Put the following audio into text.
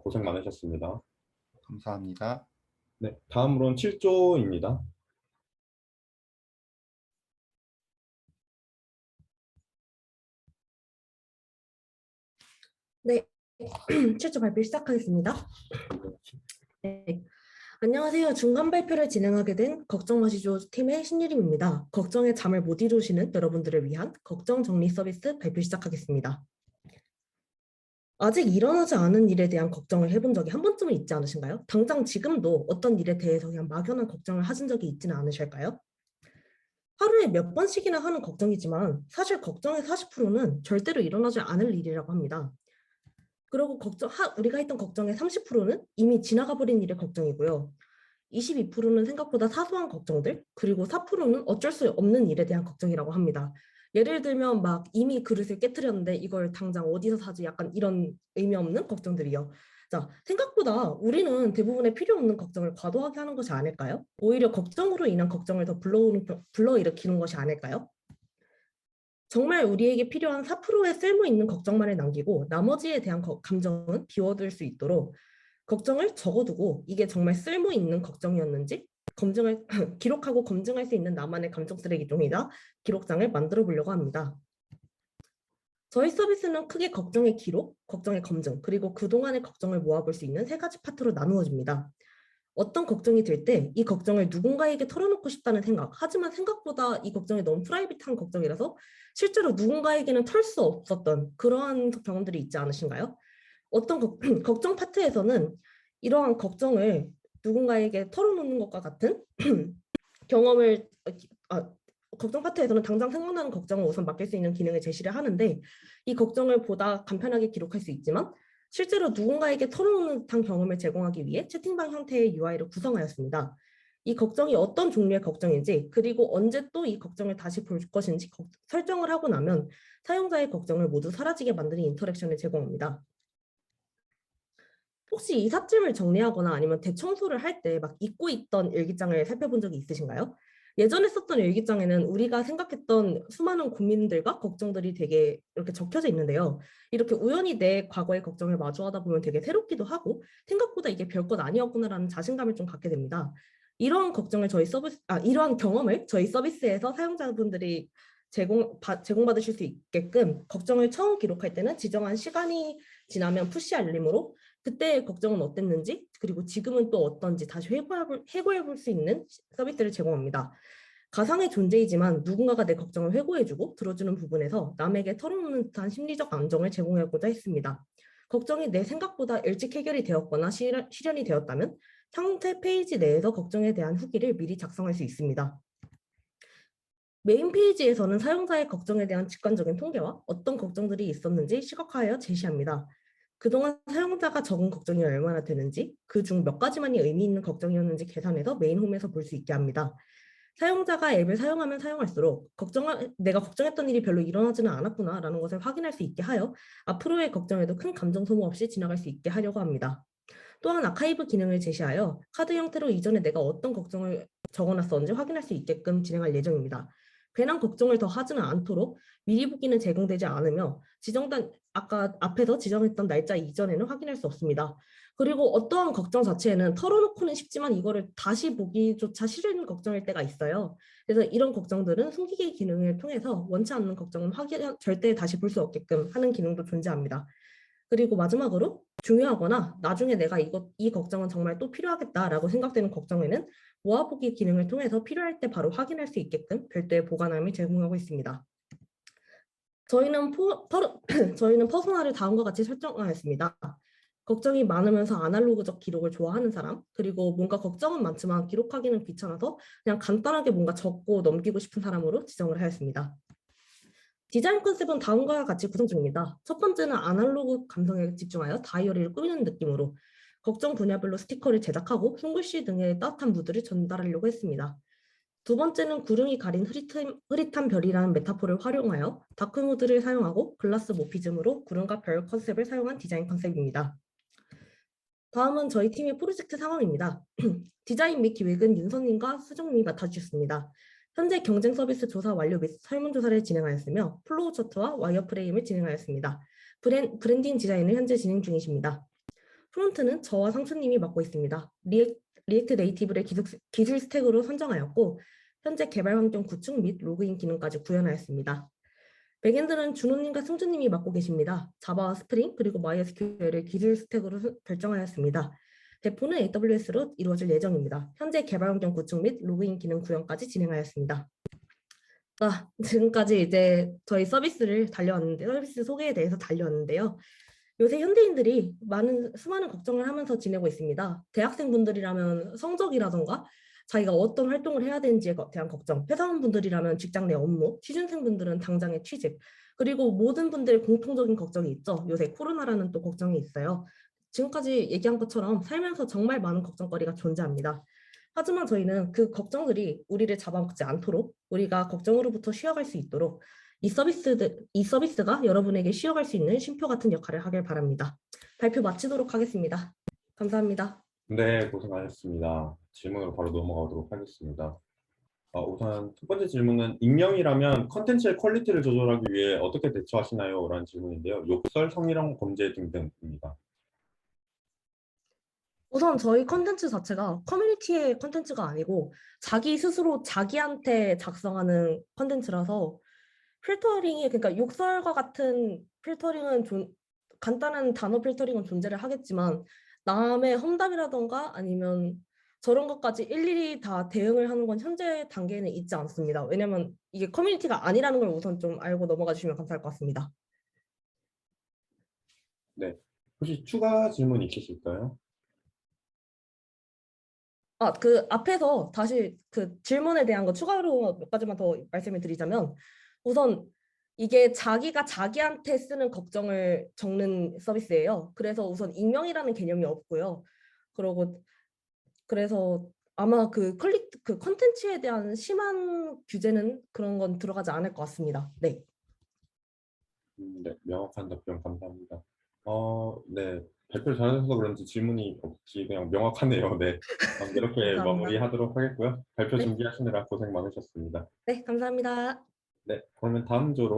고생 많으셨습니다. 감사합니다. 네, 다음으로는 7조입니다. 네, 7조 발표 시작하겠습니다. 네. 안녕하세요. 중간 발표를 진행하게 된 걱정 마시죠 팀의 신유림입니다. 걱정에 잠을 못 이루시는 여러분들을 위한 걱정 정리 서비스 발표 시작하겠습니다. 아직 일어나지 않은 일에 대한 걱정을 해본 적이 한 번쯤은 있지 않으신가요? 당장 지금도 어떤 일에 대해서 그냥 막연한 걱정을 하신 적이 있지는 않으실까요? 하루에 몇 번씩이나 하는 걱정이지만 사실 걱정의 40%는 절대로 일어나지 않을 일이라고 합니다. 그리고 우리가 했던 걱정의 30%는 이미 지나가 버린 일의 걱정이고요. 22%는 생각보다 사소한 걱정들, 그리고 4%는 어쩔 수 없는 일에 대한 걱정이라고 합니다. 예를 들면 막 이미 그릇을 깨트렸는데 이걸 당장 어디서 사지, 약간 이런 의미 없는 걱정들이요. 자, 생각보다 우리는 대부분의 필요 없는 걱정을 과도하게 하는 것이 아닐까요? 오히려 걱정으로 인한 걱정을 더 불러일으키는 것이 아닐까요? 정말 우리에게 필요한 4%의 쓸모 있는 걱정만을 남기고 나머지에 대한 감정은 비워둘 수 있도록 걱정을 적어두고 이게 정말 쓸모 있는 걱정이었는지 기록하고 검증할 수 있는 나만의 감정 쓰레기통이다 기록장을 만들어 보려고 합니다. 저희 서비스는 크게 걱정의 기록, 걱정의 검증, 그리고 그동안의 걱정을 모아볼 수 있는 세 가지 파트로 나누어집니다. 어떤 걱정이 들 때 이 걱정을 누군가에게 털어놓고 싶다는 생각, 하지만 생각보다 이 걱정이 너무 프라이빗한 걱정이라서 실제로 누군가에게는 털 수 없었던 그러한 경험들이 있지 않으신가요? 어떤 걱정 파트에서는 이러한 걱정을 누군가에게 털어놓는 것과 같은 경험을 걱정 파트에서는 당장 생각나는 걱정을 우선 맡길 수 있는 기능을 제시를 하는데 이 걱정을 보다 간편하게 기록할 수 있지만 실제로 누군가에게 털어놓는 듯한 경험을 제공하기 위해 채팅방 형태의 UI를 구성하였습니다. 이 걱정이 어떤 종류의 걱정인지 그리고 언제 또 이 걱정을 다시 볼 것인지 설정을 하고 나면 사용자의 걱정을 모두 사라지게 만드는 인터랙션을 제공합니다. 혹시 이삿짐을 정리하거나 아니면 대청소를 할 때 막 잊고 있던 일기장을 살펴본 적이 있으신가요? 예전에 썼던 일기장에는 우리가 생각했던 수많은 고민들과 걱정들이 되게 이렇게 적혀져 있는데요. 이렇게 우연히 내 과거의 걱정을 마주하다 보면 되게 새롭기도 하고 생각보다 이게 별것 아니었구나라는 자신감을 좀 갖게 됩니다. 이러한 이러한 경험을 저희 서비스에서 사용자분들이 제공받으실 수 있게끔 걱정을 처음 기록할 때는 지정한 시간이 지나면 푸시 알림으로 그때의 걱정은 어땠는지 그리고 지금은 또 어떤지 다시 회고해볼 수 있는 서비스를 제공합니다. 가상의 존재이지만 누군가가 내 걱정을 회고해주고 들어주는 부분에서 남에게 털어놓는 듯한 심리적 안정을 제공하고자 했습니다. 걱정이 내 생각보다 일찍 해결이 되었거나 실현이 되었다면 상세 페이지 내에서 걱정에 대한 후기를 미리 작성할 수 있습니다. 메인 페이지에서는 사용자의 걱정에 대한 직관적인 통계와 어떤 걱정들이 있었는지 시각화하여 제시합니다. 그동안 사용자가 적은 걱정이 얼마나 되는지, 그중 몇 가지만이 의미 있는 걱정이었는지 계산해서 메인 홈에서 볼 수 있게 합니다. 사용자가 앱을 사용하면 사용할수록 내가 걱정했던 일이 별로 일어나지는 않았구나 라는 것을 확인할 수 있게 하여 앞으로의 걱정에도 큰 감정 소모 없이 지나갈 수 있게 하려고 합니다. 또한 아카이브 기능을 제시하여 카드 형태로 이전에 내가 어떤 걱정을 적어놨었는지 확인할 수 있게끔 진행할 예정입니다. 괜한 걱정을 더 하지는 않도록 미리 보기는 제공되지 않으며 아까 앞에서 지정했던 날짜 이전에는 확인할 수 없습니다. 그리고 어떠한 걱정 자체에는 털어놓고는 싶지만 이거를 다시 보기조차 싫은 걱정일 때가 있어요. 그래서 이런 걱정들은 숨기기 기능을 통해서 원치 않는 걱정은 절대 다시 볼 수 없게끔 하는 기능도 존재합니다. 그리고 마지막으로 중요하거나 나중에 내가 이 걱정은 정말 또 필요하겠다라고 생각되는 걱정에는 모아보기 기능을 통해서 필요할 때 바로 확인할 수 있게끔 별도의 보관함을 제공하고 있습니다. 저희는 퍼소나를 다음과 같이 설정하였습니다. 걱정이 많으면서 아날로그적 기록을 좋아하는 사람, 그리고 뭔가 걱정은 많지만 기록하기는 귀찮아서 그냥 간단하게 뭔가 적고 넘기고 싶은 사람으로 지정을 하였습니다. 디자인 컨셉은 다음과 같이 구성 중입니다. 첫 번째는 아날로그 감성에 집중하여 다이어리를 꾸미는 느낌으로 걱정 분야별로 스티커를 제작하고 손글씨 등의 따뜻한 무드를 전달하려고 했습니다. 두 번째는 구름이 가린 흐릿한 별이라는 메타포를 활용하여 다크무드를 사용하고 글라스 모피즘으로 구름과 별 컨셉을 사용한 디자인 컨셉입니다. 다음은 저희 팀의 프로젝트 상황입니다. 디자인 및 기획은 윤선님과 수정님이 맡아주셨습니다. 현재 경쟁 서비스 조사 완료 및 설문조사를 진행하였으며 플로우 차트와 와이어프레임을 진행하였습니다. 브랜딩 디자인을 현재 진행 중이십니다. 프론트는 저와 상수님이 맡고 있습니다. 리액트 네이티브를 기술 스택으로 선정하였고 현재 개발 환경 구축 및 로그인 기능까지 구현하였습니다. 백엔드는 준호님과 승주님이 맡고 계십니다. 자바와 스프링 그리고 MySQL을 기술 스택으로 결정하였습니다. 배포는 AWS로 이루어질 예정입니다. 현재 개발 환경 구축 및 로그인 기능 구현까지 진행하였습니다. 지금까지 이제 저희 서비스 소개에 대해서 달려왔는데요. 요새 현대인들이 수많은 걱정을 하면서 지내고 있습니다. 대학생분들이라면 성적이라던가 자기가 어떤 활동을 해야 되는지에 대한 걱정, 회사원분들이라면 직장 내 업무, 취준생분들은 당장의 취직, 그리고 모든 분들 공통적인 걱정이 있죠. 요새 코로나라는 또 걱정이 있어요. 지금까지 얘기한 것처럼 살면서 정말 많은 걱정거리가 존재합니다. 하지만 저희는 그 걱정들이 우리를 잡아먹지 않도록 우리가 걱정으로부터 쉬어갈 수 있도록 이 서비스가 여러분에게 쉬어갈 수 있는 쉼표 같은 역할을 하길 바랍니다. 발표 마치도록 하겠습니다. 감사합니다. 네, 고생하셨습니다. 질문으로 바로 넘어가도록 하겠습니다. 우선 첫 번째 질문은 익명이라면 컨텐츠의 퀄리티를 조절하기 위해 어떻게 대처하시나요? 라는 질문인데요. 욕설, 성희롱 범죄 등등입니다. 우선 저희 컨텐츠 자체가 커뮤니티의 컨텐츠가 아니고 자기 스스로 자기한테 작성하는 컨텐츠라서 그러니까 욕설과 같은 간단한 단어 필터링은 존재를 하겠지만 남의 험담이라던가 아니면 저런 것까지 일일이 다 대응을 하는 건 현재 단계에는 있지 않습니다. 왜냐면 이게 커뮤니티가 아니라는 걸 우선 좀 알고 넘어가 주시면 감사할 것 같습니다. 네, 혹시 추가 질문 있으실까요? 그 앞에서 다시 그 질문에 대한 거 추가로 몇 가지만 더 말씀을 드리자면 우선 이게 자기가 자기한테 쓰는 걱정을 적는 서비스예요. 그래서 우선 익명이라는 개념이 없고요. 그래서 아마 그 컨텐츠에 대한 심한 규제는 그런 건 들어가지 않을 것 같습니다. 네. 네, 명확한 답변 감사합니다. 네, 발표를 잘하셔서 그런지 질문이 없이 그냥 명확하네요. 네, 이렇게 감사합니다. 마무리하도록 하겠고요. 발표 네. 준비하시느라 고생 많으셨습니다. 네, 감사합니다. 네, 그러면 다음 조로